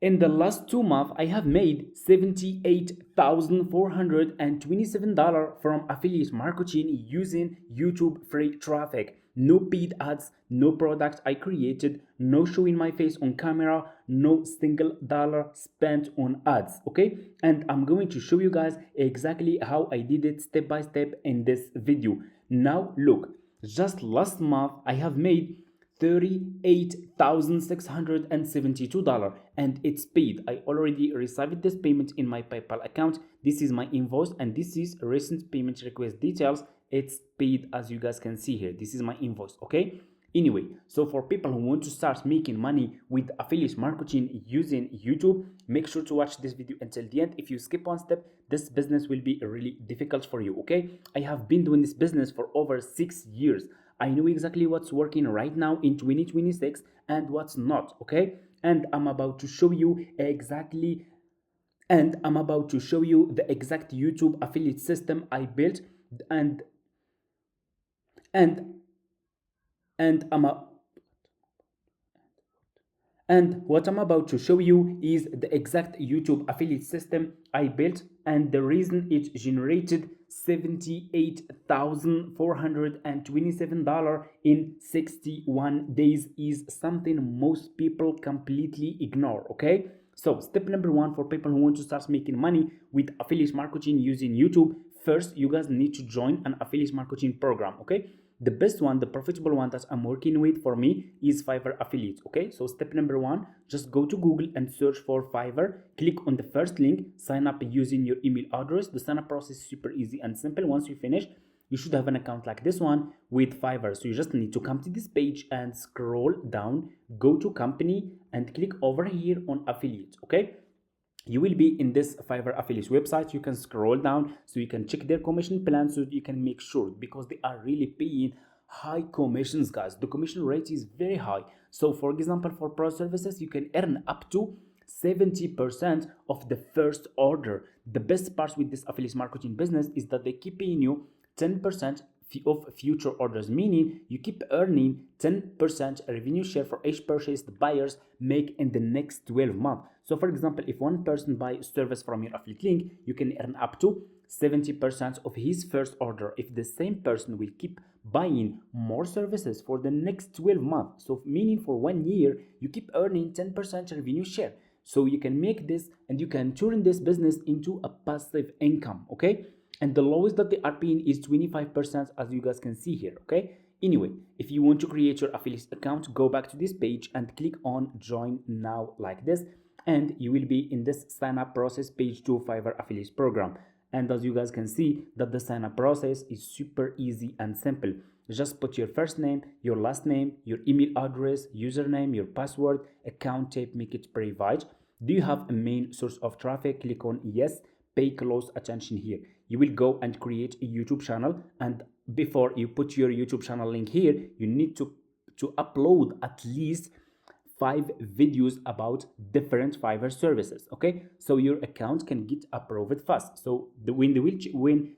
In the last 2 months, I have made $78,427 from affiliate marketing using YouTube free traffic. No paid ads, no product I created, no showing my face on camera, no single dollar spent on ads. Okay, and I'm going to show you guys exactly how I did it step by step in this video. Now look, just last month I have made $38,672 and it's paid. I already received this payment in my PayPal account. This is my invoice and this is recent payment request details. It's paid, as you guys can see here. This is my invoice. Okay, anyway, so for people who want to start making money with affiliate marketing using YouTube, make sure to watch this video until the end. If you skip one step, this business will be really difficult for you. Okay, I have been doing this business for over 6 years. I know exactly what's working right now in 2026 and what's not. Okay, and I'm about to show you exactly the exact YouTube affiliate system I built, and and and I'm a, and what I'm about to show you is the exact YouTube affiliate system I built, and the reason it generated $78,427 in 61 days is something most people completely ignore. Okay, so step number one for people who want to start making money with affiliate marketing using YouTube: first, you guys need to join an affiliate marketing program. Okay, the best one, the profitable one that I'm working with for me is Fiverr affiliate. Okay, so step number one, just go to Google and search for Fiverr. Click on the first link, sign up using your email address. The sign up process is super easy and simple. Once you finish, you should have an account like this one with Fiverr. So you just need to come to this page and scroll down, go to company and click over here on affiliate. Okay, you will be in this Fiverr affiliate website. You can scroll down so you can check their commission plan, so you can make sure, because they are really paying high commissions, guys. The commission rate is very high. So for example, for pro services, you can earn up to 70% of the first order. The best part with this affiliate marketing business is that they keep paying you 10% of future orders, meaning you keep earning 10% revenue share for each purchase the buyers make in the next 12 months. So for example, if one person buys service from your affiliate link, you can earn up to 70% of his first order. If the same person will keep buying more services for the next 12 months, so meaning for 1 year, you keep earning 10% revenue share. So you can make this and you can turn this business into a passive income. Okay, and the lowest that they are paying is 25%, as you guys can see here. Okay, anyway, if you want to create your affiliate account, go back to this page and click on join now like this, and you will be in this sign up process page to Fiverr affiliate program. And as you guys can see that the sign up process is super easy and simple. Just put your first name, your last name, your email address, username, your password, account type, make it private. Do you have a main source of traffic? Click on yes. Pay close attention here. You will go and create a YouTube channel, and before you put your YouTube channel link here, you need to upload at least 5 videos about different Fiverr services. Okay, so your account can get approved fast. So when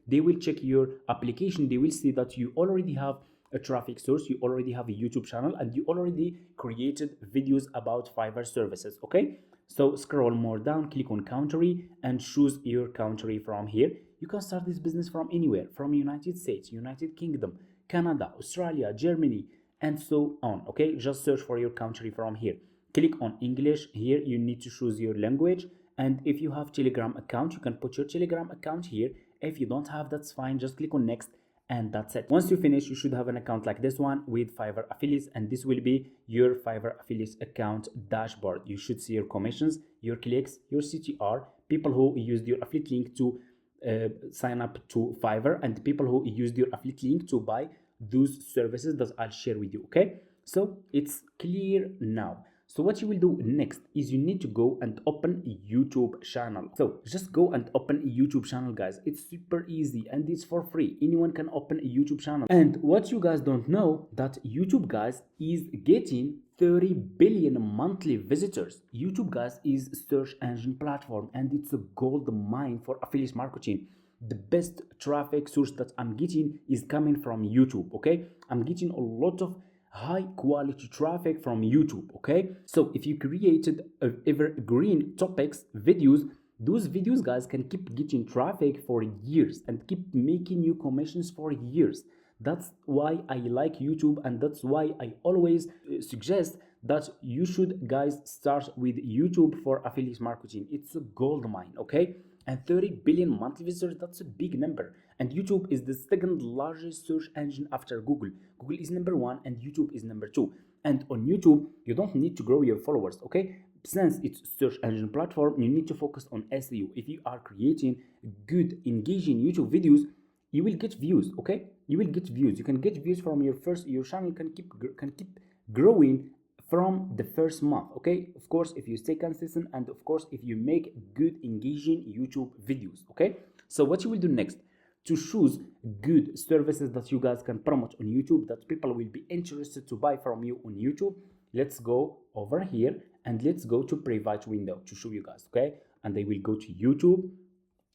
they will check your application, they will see that you already have a traffic source, you already have a YouTube channel, and you already created videos about Fiverr services. Okay, so scroll more down, click on country and choose your country from here. You can start this business from anywhere, from United States, United Kingdom, Canada, Australia, Germany, and so on. Okay, just search for your country from here. Click on English. Here you need to choose your language, and if you have Telegram account, you can put your Telegram account here. If you don't have, that's fine, just click on next, and that's it. Once you finish, you should have an account like this one with Fiverr affiliates, and this will be your Fiverr affiliates account dashboard. You should see your commissions, your clicks, your CTR, people who used your affiliate link to sign up to Fiverr, and people who used your affiliate link to buy those services that I'll share with you. Okay, so it's clear now. So what you will do next is you need to go and open a YouTube channel. So just go and open a YouTube channel, guys. It's super easy and it's for free. Anyone can open a YouTube channel. And what you guys don't know, that YouTube, guys, is getting 30 billion monthly visitors. YouTube, guys, is a search engine platform, and it's a gold mine for affiliate marketing. The best traffic source that I'm getting is coming from YouTube. Okay, I'm getting a lot of high quality traffic from YouTube. Okay, so if you created evergreen topics videos, those videos, guys, can keep getting traffic for years and keep making you commissions for years. That's why I like YouTube, and that's why I always suggest that you should, guys, start with YouTube for affiliate marketing. It's a gold mine. Okay, and 30 billion monthly visitors, that's a big number. And YouTube is the second largest search engine after Google. Google is number one and YouTube is number two. And on YouTube, you don't need to grow your followers. Okay, since it's search engine platform, you need to focus on SEO. If you are creating good engaging YouTube videos, you will get views. Okay, you will get views. You can get views from your channel can keep growing from the first month. Okay, of course, if you stay consistent, and of course if you make good engaging YouTube videos. Okay, so what you will do next, to choose good services that you guys can promote on YouTube, that people will be interested to buy from you on YouTube. Let's go over here and let's go to private window to show you guys. Okay, and I will go to YouTube.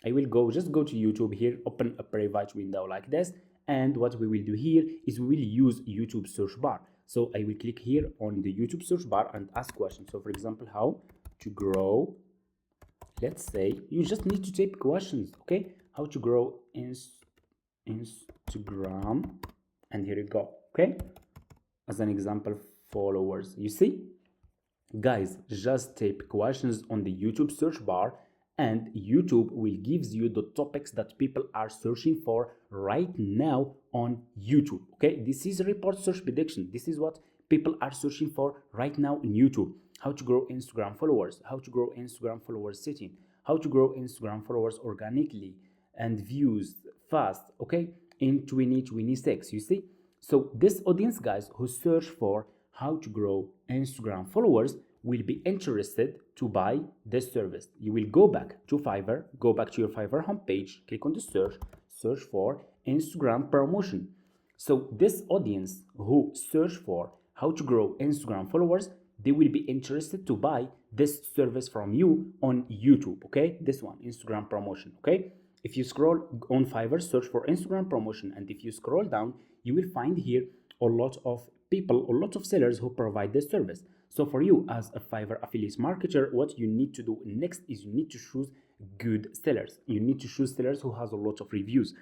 I will just go to YouTube here, open a private window like this, and what we will do here is we will use YouTube search bar. So I will click here on the YouTube search bar and ask questions. So for example, how to grow, let's say you just need to type questions. Okay, how to grow Instagram, and here you go. Okay, as an example, followers. You see, guys, just type questions on the YouTube search bar, and YouTube will gives you the topics that people are searching for right now on YouTube. Okay, this is report search prediction. This is what people are searching for right now in YouTube. How to grow Instagram followers, how to grow Instagram followers setting, how to grow Instagram followers organically and views fast. Okay, in 2026. You see, so this audience, guys, who search for how to grow Instagram followers will be interested to buy this service. You will go back to Fiverr, go back to your Fiverr homepage, click on the search for Instagram promotion. So this audience who search for how to grow Instagram followers, they will be interested to buy this service from you on YouTube. Okay, this one, Instagram promotion. Okay, if you scroll on Fiverr, search for Instagram promotion, and if you scroll down, you will find here a lot of people, a lot of sellers who provide this service. So for you as a Fiverr affiliate marketer, what you need to do next is you need to choose good sellers. You need to choose sellers who has a lot of reviews,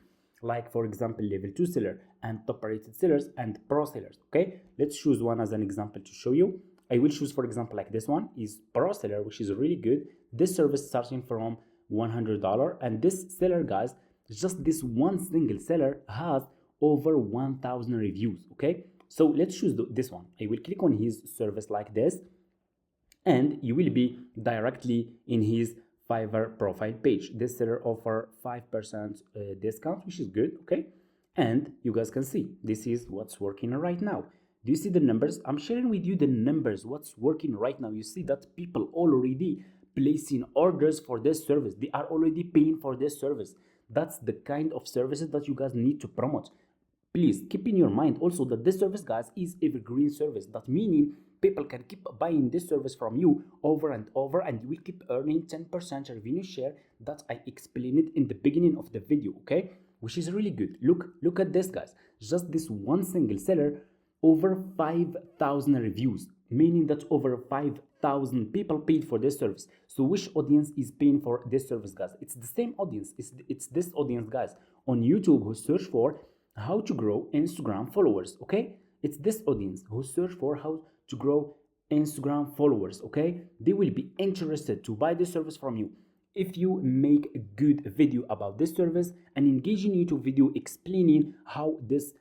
like for example level 2 seller and top rated sellers and pro sellers. Okay, let's choose one as an example to show you. I will choose, for example, like this one is pro seller, which is really good. This service starting from $100, and this seller, guys, just this one single seller has over 1,000 reviews. Okay, so let's choose this one. I will click on his service like this, and you will be directly in his Fiverr profile page. This seller offer 5% discount, which is good. Okay, and you guys can see this is what's working right now. Do you see the numbers? I'm sharing with you the numbers, what's working right now. You see that people already placing orders for this service. They are already paying for this service. That's the kind of services that you guys need to promote. Please keep in your mind also that this service, guys, is evergreen service. That meaning people can keep buying this service from you over and over, and you will keep earning 10% revenue share that I explained it in the beginning of the video. Okay, which is really good. Look at this, guys. Just this one single seller, over 5,000 reviews, meaning that over 5,000 people paid for this service. So which audience is paying for this service, guys? It's the same audience. It's this audience, guys, on YouTube who search for how to grow Instagram followers. Okay, it's this audience who search for how to grow Instagram followers. Okay, they will be interested to buy this service from you if you make a good video about this service, an engaging YouTube video explaining how this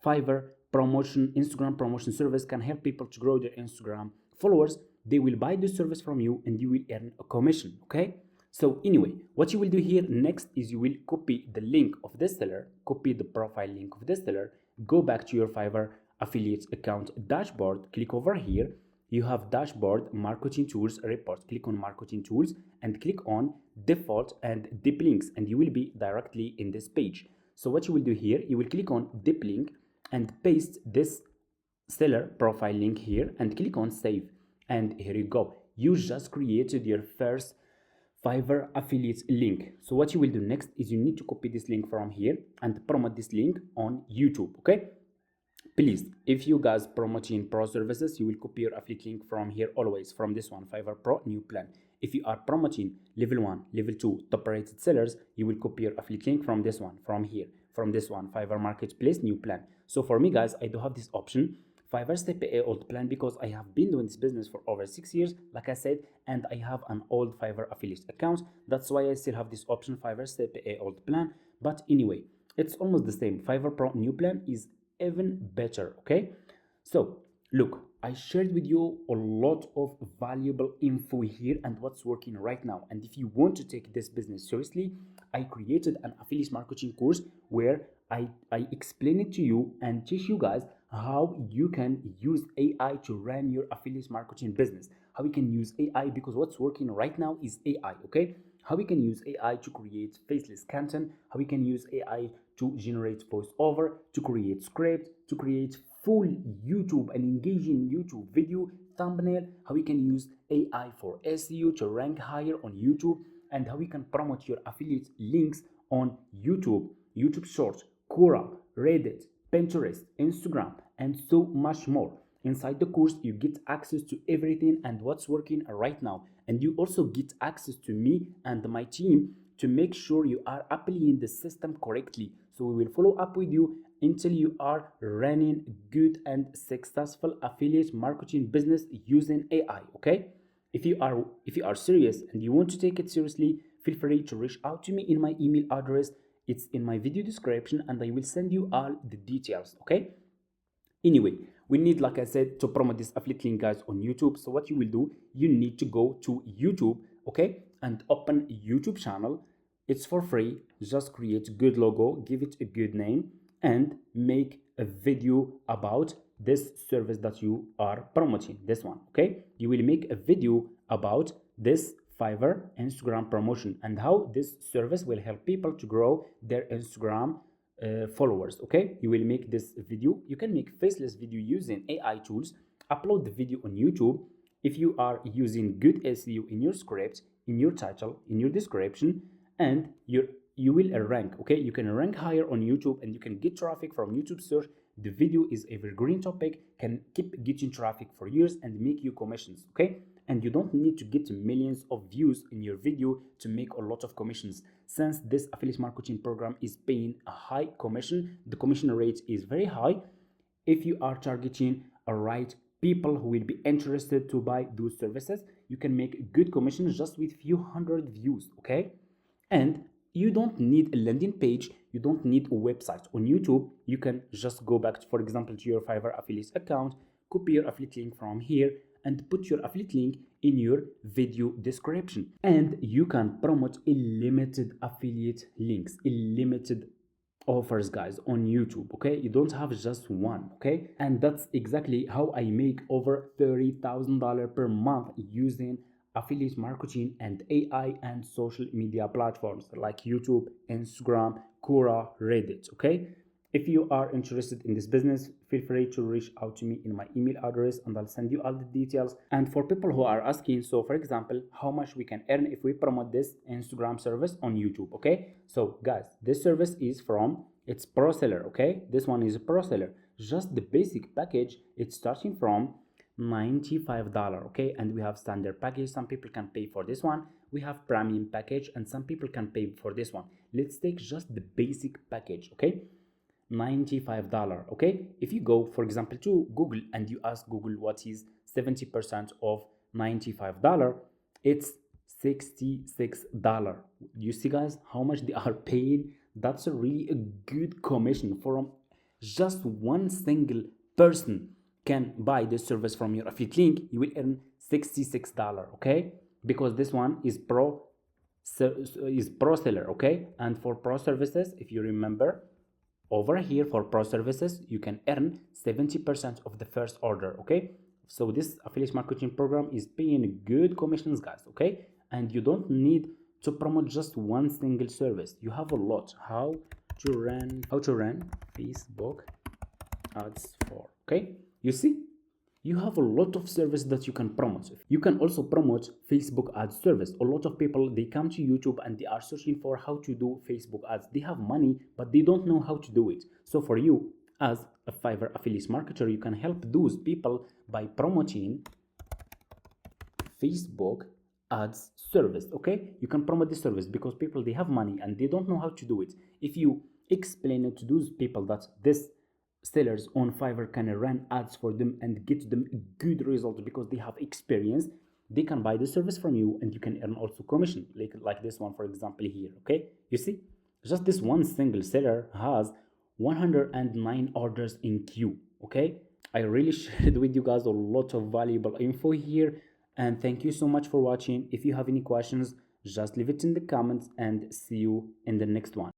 Fiverr promotion, Instagram promotion service can help people to grow their Instagram followers. They will buy this service from you and you will earn a commission. Okay, so anyway, what you will do here next is you will copy the link of this seller, copy the profile link of this seller, go back to your Fiverr affiliate account dashboard, click over here. You have dashboard, marketing tools, report. Click on marketing tools and click on default and deep links, and you will be directly in this page. So what you will do here, you will click on deep link and paste this seller profile link here and click on save, and here you go. You just created your first Fiverr affiliate link. So what you will do next is you need to copy this link from here and promote this link on YouTube. Okay, Please, if you guys promoting pro services, you will copy your affiliate link from here always, from this one, Fiverr Pro new plan. If you are promoting level 1, level 2 top rated sellers, you will copy your affiliate link from this one, from here, from this one, Fiverr Marketplace new plan. So for me guys, I do have this option, Fiverr Step A old plan, because I have been doing this business for over 6 years, like I said, and I have an old Fiverr affiliate account. That's why I still have this option, Fiverr Step A old plan. But anyway, it's almost the same. Fiverr Pro new plan is even better. Okay, so look, I shared with you a lot of valuable info here and what's working right now. And if you want to take this business seriously, I created an affiliate marketing course where I explain it to you and teach you guys how you can use AI to run your affiliate marketing business. How we can use AI, because what's working right now is AI. Okay, how we can use AI to create faceless content, how we can use AI to generate voiceover, to create script, to create full YouTube and engaging YouTube video thumbnail, how we can use AI for SEO to rank higher on YouTube, and how we can promote your affiliate links on YouTube, YouTube Shorts, Quora, Reddit, Pinterest, Instagram, and so much more. Inside the course, you get access to everything and what's working right now. And you also get access to me and my team to make sure you are applying the system correctly. So we will follow up with you until you are running good and successful affiliate marketing business using AI. Okay? If you are serious and you want to take it seriously, feel free to reach out to me in my email address. It's in my video description and I will send you all the details. Okay? Anyway, we need, like I said, to promote this affiliate link guys on YouTube. So what you will do, you need to go to YouTube, okay, and open a YouTube channel. It's for free. Just create a good logo, give it a good name, and make a video about this service that you are promoting, this one. Okay, you will make a video about this Fiverr Instagram promotion and how this service will help people to grow their Instagram followers. Okay, you will make this video. You can make faceless video using AI tools, upload the video on YouTube. If you are using good SEO in your script, in your title, in your description, and you will rank. Okay, you can rank higher on YouTube and you can get traffic from YouTube search. The video is evergreen topic, can keep getting traffic for years and make you commissions. Okay, and you don't need to get millions of views in your video to make a lot of commissions. Since this affiliate marketing program is paying a high commission, the commission rate is very high. If you are targeting a right people who will be interested to buy those services, you can make good commissions just with few hundred views. Okay, and you don't need a landing page, you don't need a website. On YouTube, you can just go back, for example, to your Fiverr affiliate account, copy your affiliate link from here, and put your affiliate link in your video description. And you can promote unlimited affiliate links, unlimited offers guys on YouTube. Okay, you don't have just one. Okay, and that's exactly how I make over $30,000 per month using affiliate marketing and AI and social media platforms like YouTube, Instagram, Quora, Reddit. Okay, if you are interested in this business, feel free to reach out to me in my email address and I'll send you all the details. And for people who are asking, so for example, how much we can earn if we promote this Instagram service on YouTube. Okay, so guys, this service is from, it's pro seller. Okay, this one is a pro seller. Just the basic package, it's starting from $95. Okay, and we have standard package. Some people can pay for this one. We have premium package and some people can pay for this one. Let's take just the basic package. Okay, $95. Okay, if you go for example to Google and you ask Google what is 70% of $95, it's $66. You see guys how much they are paying? That's a really a good commission from just one single person can buy this service from your affiliate link. You will earn $66. Okay, because this one is pro seller. Okay, and for pro services, if you remember over here, for pro services you can earn 70% of the first order. Okay, so this affiliate marketing program is paying good commissions guys. Okay, and you don't need to promote just one single service. You have a lot. How to run Facebook ads for. Okay, you see, you have a lot of service that you can promote. You can also promote Facebook ads service. A lot of people, they come to YouTube and they are searching for how to do Facebook ads. They have money, but they don't know how to do it. So for you, as a Fiverr affiliate marketer, you can help those people by promoting Facebook ads service. Okay, you can promote this service because people, they have money and they don't know how to do it. If you explain it to those people that this sellers on Fiverr can run ads for them and get them good results because they have experience, they can buy the service from you and you can earn also commission, like this one for example here. Okay, you see, just this one single seller has 109 orders in queue. Okay, I really shared with you guys a lot of valuable info here, and thank you so much for watching. If you have any questions, just leave it in the comments and see you in the next one.